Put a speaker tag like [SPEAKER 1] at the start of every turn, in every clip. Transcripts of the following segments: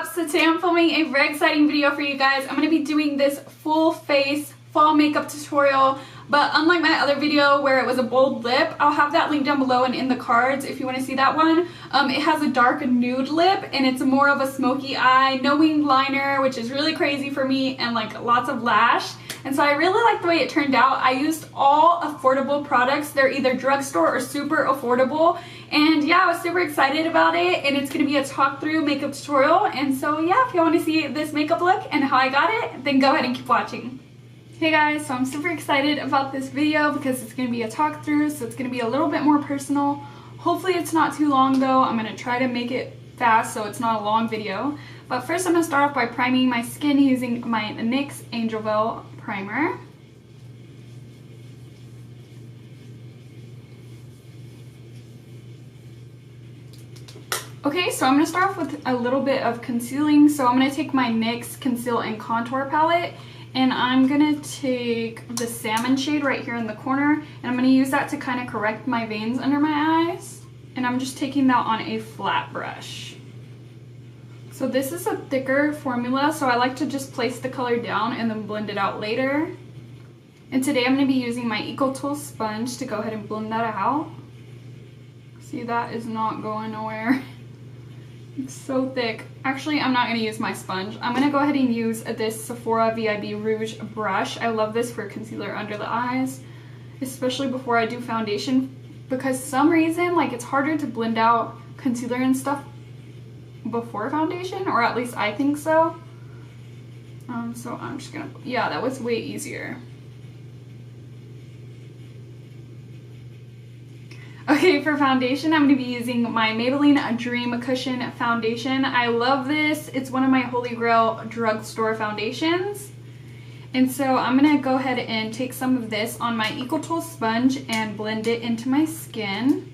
[SPEAKER 1] up? So today I'm filming a very exciting video for you guys. I'm going to be doing this full face fall makeup tutorial, but unlike my other video where it was a bold lip, I'll have that link down below and in the cards if you want to see that one. It has a dark nude lip and it's more of a smoky eye, no winged liner, which is really crazy for me, and like lots of lash. And so I really like the way it turned out. I used all Affortable products. They're either drugstore or super affordable. And yeah, I was super excited about it, and it's going to be a talk through makeup tutorial. And so yeah, if you want to see this makeup look and how I got it, then go ahead and keep watching. Hey guys, so I'm super excited about this video because it's going to be a talk through, so it's going to be a little bit more personal. Hopefully it's not too long though. I'm going to try to make it fast so it's not a long video. But first I'm going to start off by priming my skin using my NYX Angel primer. Okay, so I'm going to start off with a little bit of concealing. So I'm going to take my NYX Conceal and Contour palette, and I'm going to take the salmon shade right here in the corner, and I'm going to use that to kind of correct my veins under my eyes. And I'm just taking that on a flat brush. So this is a thicker formula, so I like to just place the color down and then blend it out later. And today I'm going to be using my Eco Tool sponge to go ahead and blend that out. See, that is not going nowhere. It's so thick. Actually, I'm not going to use my sponge. I'm going to go ahead and use this Sephora VIB Rouge brush. I love this for concealer under the eyes, especially before I do foundation, because some reason, like, it's harder to blend out concealer and stuff before foundation, or at least I think so. So I'm just gonna, yeah, that was way easier. Okay, for foundation, I'm going to be using my Maybelline Dream Cushion foundation. I love this. It's one of my holy grail drugstore foundations. And so I'm going to go ahead and take some of this on my Eco Tool sponge and blend it into my skin.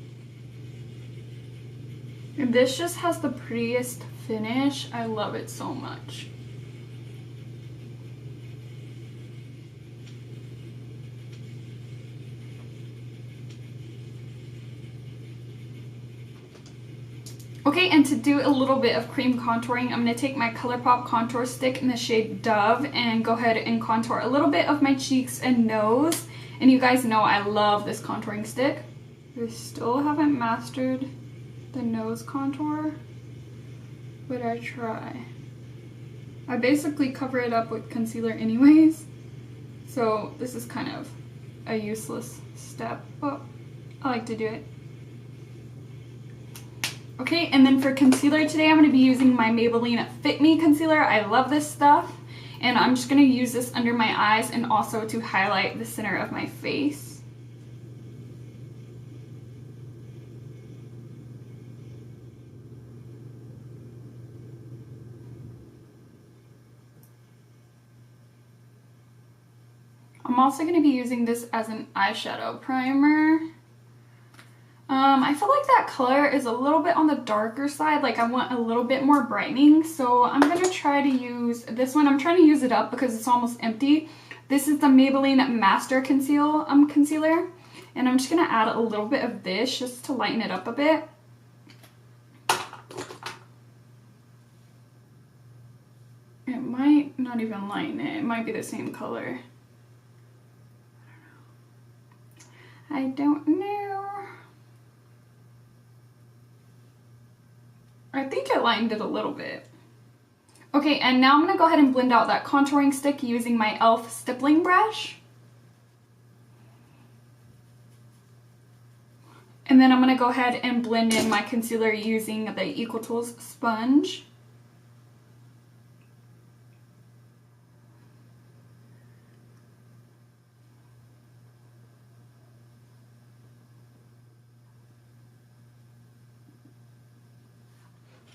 [SPEAKER 1] And this just has the prettiest finish. I love it so much. Okay, and to do a little bit of cream contouring, I'm going to take my ColourPop contour stick in the shade Dove and go ahead and contour a little bit of my cheeks and nose. And you guys know I love this contouring stick. I still haven't mastered the nose contour, but I try. I basically cover it up with concealer anyways, so this is kind of a useless step, but I like to do it. Okay, and then for concealer today, I'm going to be using my Maybelline Fit Me concealer. I love this stuff, and I'm just going to use this under my eyes and also to highlight the center of my face. I'm also going to be using this as an eyeshadow primer. I feel like that color is a little bit on the darker side, like I want a little bit more brightening, so I'm going to try to use this one. I'm trying to use it up because it's almost empty. This is the Maybelline Master Conceal concealer, and I'm just going to add a little bit of this just to lighten it up a bit. It might not even lighten it. It might be the same color. I don't know. I think I lightened it a little bit. Okay, and now I'm going to go ahead and blend out that contouring stick using my e.l.f. stippling brush. And then I'm going to go ahead and blend in my concealer using the Eco Tools sponge.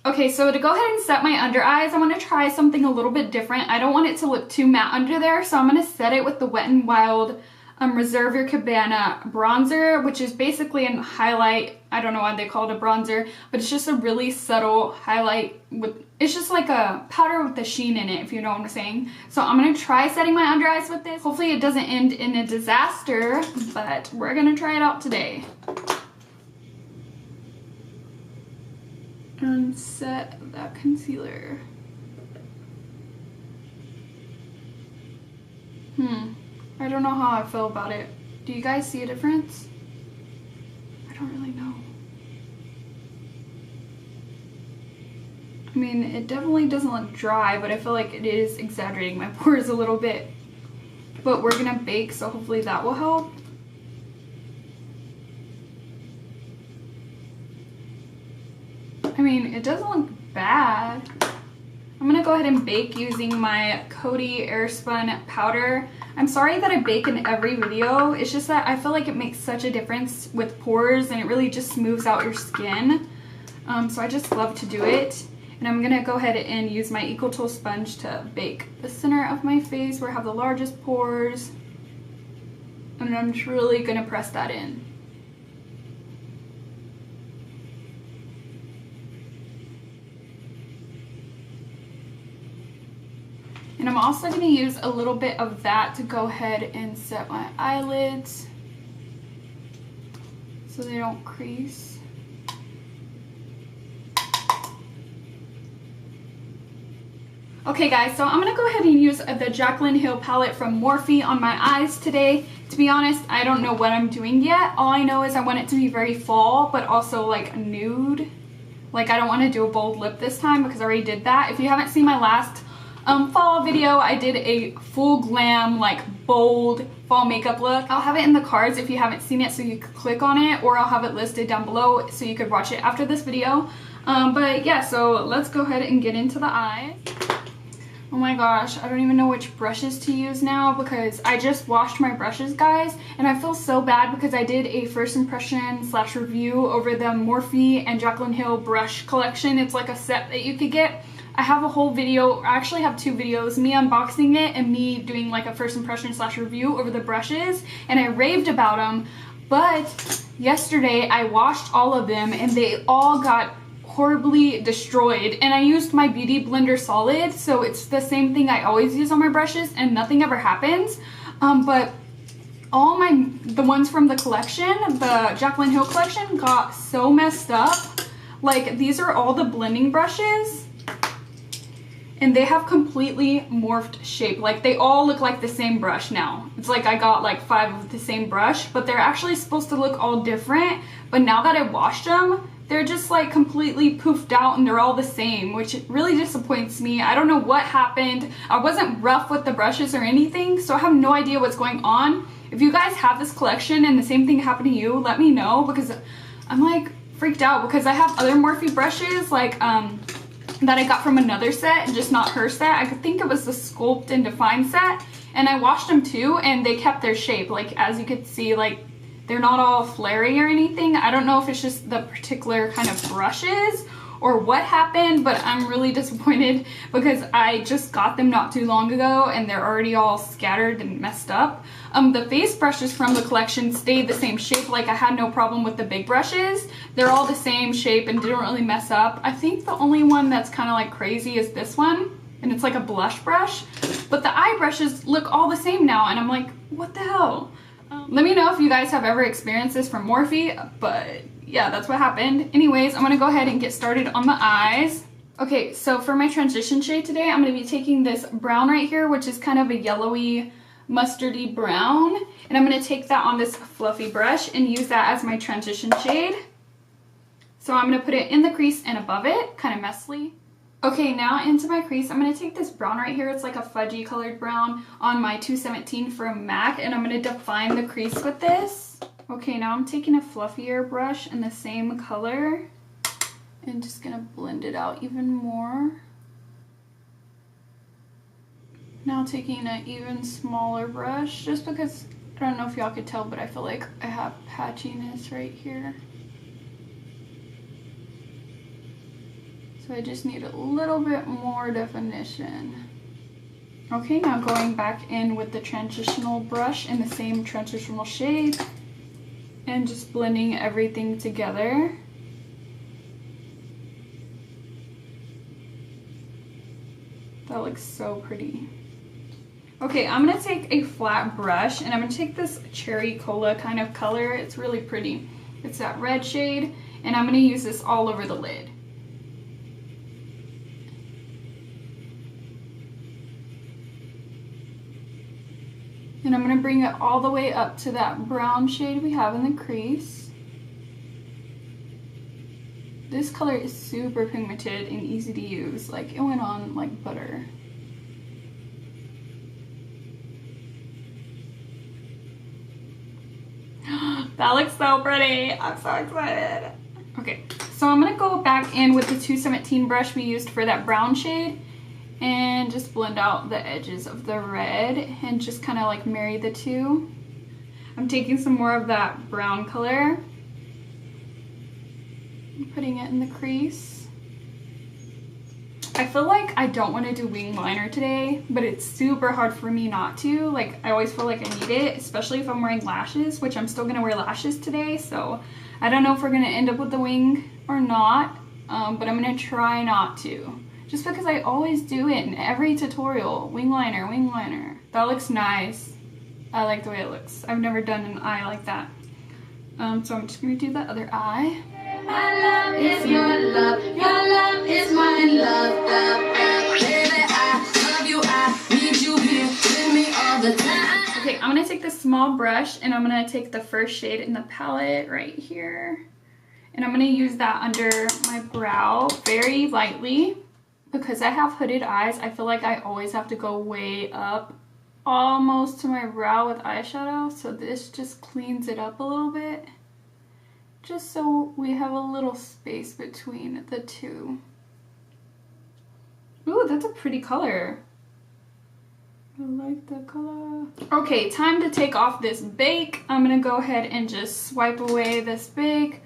[SPEAKER 1] Okay, so to go ahead and set my under eyes, I want to try something a little bit different. I don't want it to look too matte under there, so I'm going to set it with the Wet n Wild Reserve Your Cabana bronzer, which is basically a highlight. I don't know why they call it a bronzer, but it's just a really subtle highlight with, it's just like a powder with the sheen in it, if you know what I'm saying. So I'm going to try setting my under eyes with this. Hopefully it doesn't end in a disaster, but we're going to try it out today. And set that concealer. I don't know how I feel about it. Do you guys see a difference? I don't really know. I mean, it definitely doesn't look dry, but I feel like it is exaggerating my pores a little bit. But we're gonna bake, so hopefully that will help. I mean, it doesn't look bad. I'm gonna go ahead and bake using my Coty Airspun powder. I'm sorry that I bake in every video. It's just that I feel like it makes such a difference with pores and it really just smooths out your skin. So I just love to do it. And I'm gonna go ahead and use my Equal Tool sponge to bake the center of my face where I have the largest pores. And I'm just really gonna press that in. And I'm also going to use a little bit of that to go ahead and set my eyelids so they don't crease. Okay guys, so I'm going to go ahead and use the JACLYN Hill palette from Morphe on my eyes today. To be honest, I don't know what I'm doing yet. All I know is I want it to be very fall, but also like nude. Like I don't want to do a bold lip this time because I already did that. If you haven't seen my last fall video, I did a full glam, like bold fall makeup look. I'll have it in the cards if you haven't seen it so you could click on it, or I'll have it listed down below so you could watch it after this video. But yeah, so let's go ahead and get into the eyes. Oh my gosh, I don't even know which brushes to use now because I just washed my brushes, guys, and I feel so bad because I did a first impression / review over the Morphe and JACLYN Hill brush collection. It's like a set that you could get. I have a whole video, I actually have 2 videos, me unboxing it and me doing like a first impression / review over the brushes, and I raved about them. But yesterday I washed all of them and they all got horribly destroyed, and I used my Beauty Blender Solid, so it's the same thing I always use on my brushes and nothing ever happens. But all the ones from the collection, the JACLYN Hill collection, got so messed up. Like these are all the blending brushes and they have completely morphed shape. Like they all look like the same brush now. It's like I got like 5 of the same brush, but they're actually supposed to look all different. But now that I washed them, they're just like completely poofed out and they're all the same, which really disappoints me. I don't know what happened. I wasn't rough with the brushes or anything, so I have no idea what's going on. If you guys have this collection and the same thing happened to you, let me know, because I'm like freaked out because I have other Morphe brushes like that I got from another set, just not her set. I think it was the Sculpt and Define set, and I washed them too and they kept their shape. Like as you could see, like they're not all flary or anything. I don't know if it's just the particular kind of brushes or what happened, but I'm really disappointed because I just got them not too long ago and they're already all scattered and messed up. The face brushes from the collection stayed the same shape. Like I had no problem with the big brushes. They're all the same shape and didn't really mess up. I think the only one that's kind of like crazy is this one, and it's like a blush brush, but the eye brushes look all the same now, and I'm like, what the hell? Let me know if you guys have ever experienced this from Morphe, but yeah, that's what happened. Anyways, I'm gonna go ahead and get started on the eyes. Okay, so for my transition shade today, I'm gonna be taking this brown right here, which is kind of a yellowy, mustardy brown, and I'm gonna take that on this fluffy brush and use that as my transition shade. So I'm gonna put it in the crease and above it, kind of messily. Okay, now into my crease, I'm going to take this brown right here. It's like a fudgy colored brown on my 217 from MAC, and I'm going to define the crease with this. Okay, now I'm taking a fluffier brush in the same color and just going to blend it out even more. Now taking an even smaller brush, just because, I don't know if y'all could tell, but I feel like I have patchiness right here. So I just need a little bit more definition. Okay, now going back in with the transitional brush in the same transitional shade and just blending everything together. That looks so pretty. Okay, I'm gonna take a flat brush and I'm gonna take this cherry cola kind of color. It's really pretty. It's that red shade, and I'm gonna use this all over the lid. And I'm gonna bring it all the way up to that brown shade we have in the crease. This color is super pigmented and easy to use. Like, it went on like butter. That looks so pretty. I'm so excited. Okay, so I'm gonna go back in with the 217 brush we used for that brown shade and just blend out the edges of the red and just kind of like marry the two. I'm taking some more of that brown color, putting it in the crease. I feel like I don't want to do wing liner today, but it's super hard for me not to. Like, I always feel like I need it, especially if I'm wearing lashes, which I'm still going to wear lashes today. So I don't know if we're going to end up with the wing or not, but I'm going to try not to. Just because I always do it in every tutorial. Wing liner, wing liner. That looks nice. I like the way it looks. I've never done an eye like that. So I'm just going to do the other eye.
[SPEAKER 2] My love is your love is my love, baby, I love you, I need you here with me all the time.
[SPEAKER 1] Okay, I'm gonna take this small brush and I'm gonna take the first shade in the palette right here. And I'm gonna use that under my brow very lightly. Because I have hooded eyes, I feel like I always have to go way up almost to my brow with eyeshadow. So this just cleans it up a little bit. Just so we have a little space between the two. Ooh, that's a pretty color. I like the color. Okay, time to take off this bake. I'm gonna go ahead and just swipe away this bake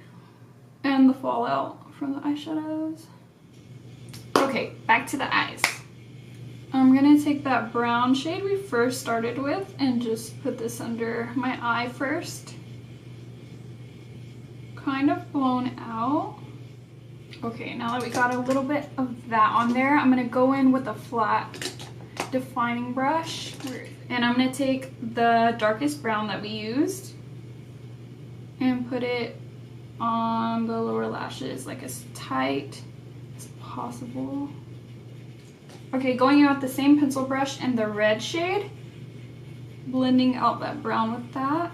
[SPEAKER 1] and the fallout from the eyeshadows. Okay, back to the eyes. I'm gonna take that brown shade we first started with and just put this under my eye first. Kind of blown out. Okay, now that we got a little bit of that on there, I'm gonna go in with a flat defining brush and I'm gonna take the darkest brown that we used and put it on the lower lashes like as tight as possible. Okay, going in with the same pencil brush and the red shade, blending out that brown with that.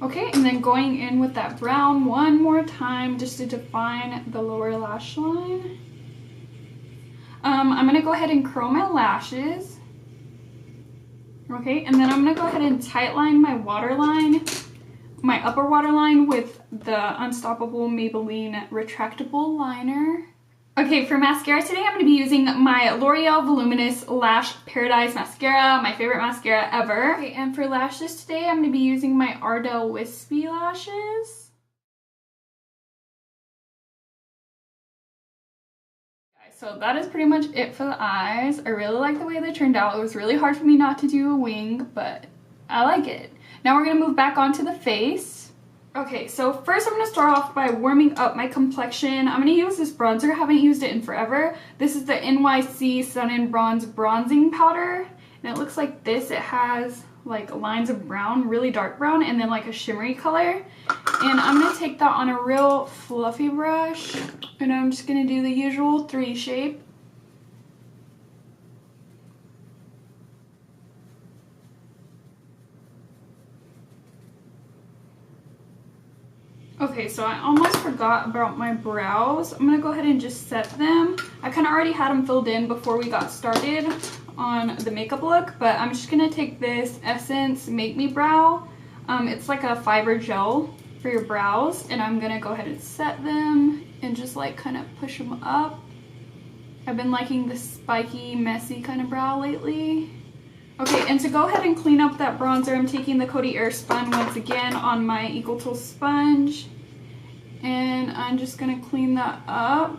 [SPEAKER 1] Okay, and then going in with that brown one more time just to define the lower lash line. I'm gonna go ahead and curl my lashes. Okay, and then I'm gonna go ahead and tightline my waterline, my upper waterline with the Unstoppable Maybelline Retractable Liner. Okay, for mascara today, I'm going to be using my L'Oreal Voluminous Lash Paradise Mascara, my favorite mascara ever. Okay, and for lashes today, I'm going to be using my ARDELL Wispy Lashes. So that is pretty much it for the eyes. I really like the way they turned out. It was really hard for me not to do a wing, but I like it. Now we're going to move back onto the face. Okay, so first I'm going to start off by warming up my complexion. I'm going to use this bronzer. I haven't used it in forever. This is the NYX Sun and Bronze Bronzing Powder. And it looks like this. It has like lines of brown, really dark brown, and then like a shimmery color. And I'm going to take that on a real fluffy brush. And I'm just going to do the usual 3 shape. Okay, so I almost forgot about my brows. I'm gonna go ahead and just set them. I kind of already had them filled in before we got started on the makeup look, but I'm just gonna take this Essence Make Me Brow. It's like a fiber gel for your brows, and I'm gonna go ahead and set them and just like kind of push them up. I've been liking this spiky, messy kind of brow lately. Okay, and to go ahead and clean up that bronzer, I'm taking the Coty Airspun once again on my Equal Tool sponge. And I'm just going to clean that up.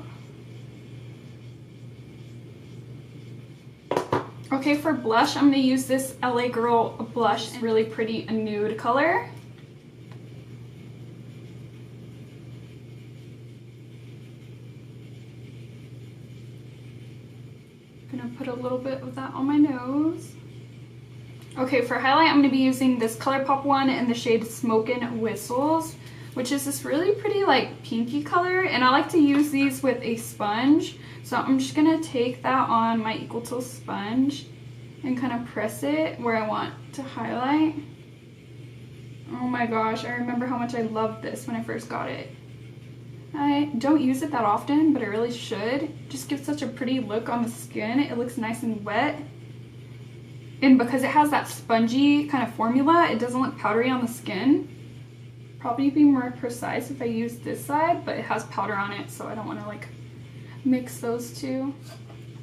[SPEAKER 1] Okay, for blush, I'm going to use this LA Girl blush. It's really pretty, a nude color. I'm going to put a little bit of that on my nose. Okay, for highlight, I'm going to be using this ColourPop one in the shade Smokin' Whistles, which is this really pretty like pinky color, and I like to use these with a sponge. So I'm just going to take that on my Equal Tool sponge and kind of press it where I want to highlight. Oh my gosh, I remember how much I loved this when I first got it. I don't use it that often, but I really should. It just gives such a pretty look on the skin. It looks nice and wet. And because it has that spongy kind of formula, it doesn't look powdery on the skin. Probably be more precise if I use this side, but it has powder on it, so I don't want to like mix those two.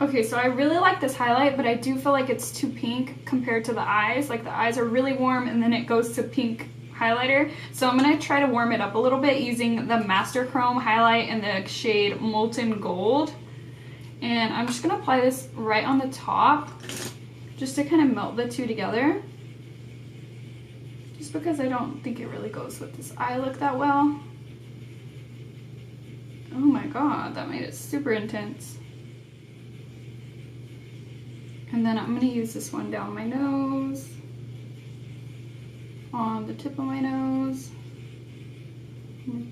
[SPEAKER 1] Okay, so I really like this highlight, but I do feel like it's too pink compared to the eyes. Like the eyes are really warm and then it goes to pink highlighter. So I'm gonna try to warm it up a little bit using the Master Chrome highlight in the shade Molten Gold. And I'm just gonna apply this right on the top, just to kind of melt the two together. Just because I don't think it really goes with this eye look that well. Oh my god, that made it super intense. And then I'm gonna use this one down my nose, on the tip of my nose,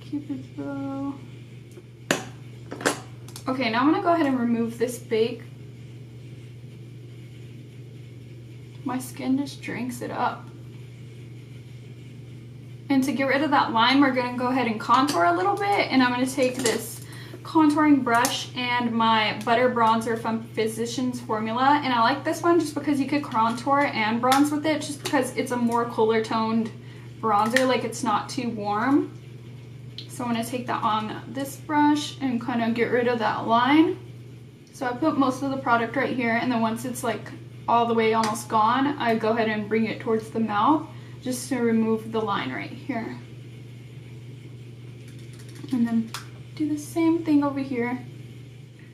[SPEAKER 1] Cupid's bow. Okay, now I'm gonna go ahead and remove this bake. My skin just drinks it up. And to get rid of that line, we're gonna go ahead and contour a little bit, and I'm gonna take this contouring brush and my butter bronzer from Physicians Formula. And I like this one just because you could contour and bronze with it, just because it's a more cooler toned bronzer, like it's not too warm. So I'm gonna take that on this brush and kind of get rid of that line. So I put most of the product right here, and then once it's like all the way almost gone, I go ahead and bring it towards the mouth just to remove the line right here. And then do the same thing over here.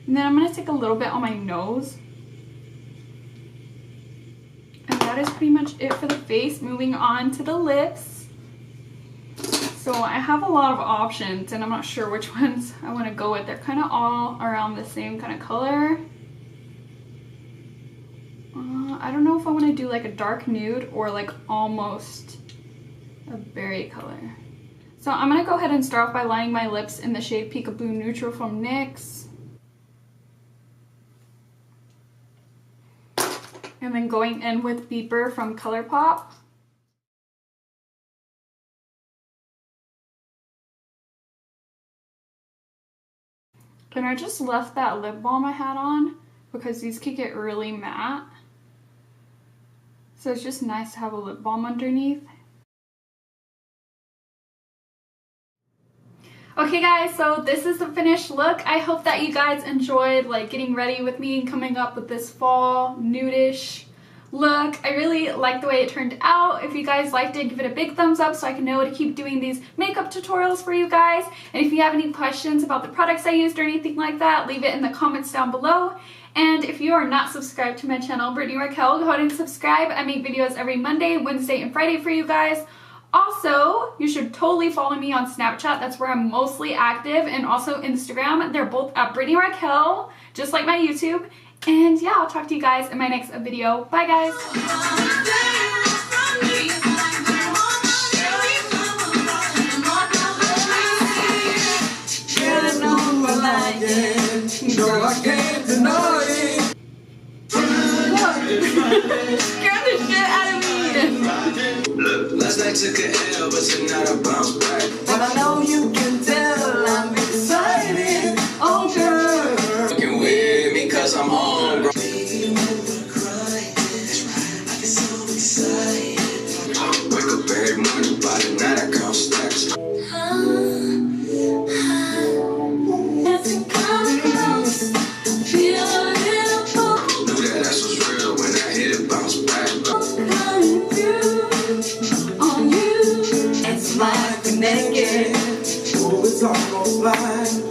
[SPEAKER 1] And then I'm gonna take a little bit on my nose. And that is pretty much it for the face. Moving on to the lips. So I have a lot of options and I'm not sure which ones I wanna go with. They're kind of all around the same kind of color. I don't know if I want to do like a dark nude or like almost a berry color. So I'm going to go ahead and start off by lining my lips in the shade Peekaboo Neutral from NYX. And then going in with Beeper from ColourPop. And I just left that lip balm I had on because these could get really matte. So it's just nice to have a lip balm underneath. Okay guys, so this is the finished look. I hope that you guys enjoyed like getting ready with me and coming up with this fall nudish look. I really like the way it turned out. If you guys liked it, give it a big thumbs up so I can know to keep doing these makeup tutorials for you guys. And if you have any questions about the products I used or anything like that, leave it in the comments down below. And if you are not subscribed to my channel, BritanyRaquell, go ahead and subscribe. I make videos every Monday, Wednesday, and Friday for you guys. Also, you should totally follow me on Snapchat. That's where I'm mostly active. And also Instagram. They're both at BritanyRaquell, just like my YouTube. And yeah, I'll talk to you guys in my next video. Bye guys!
[SPEAKER 2] No, I can't deny it.
[SPEAKER 1] Scared the shit out of me!
[SPEAKER 2] Look, last night took an L, but tonight I bounce back. But I know you can tell I'm excited. Oh girl, fucking with me 'cause I'm on, bro. Wake up every morning, by the night I count stacks. Naked, oh, it's almost like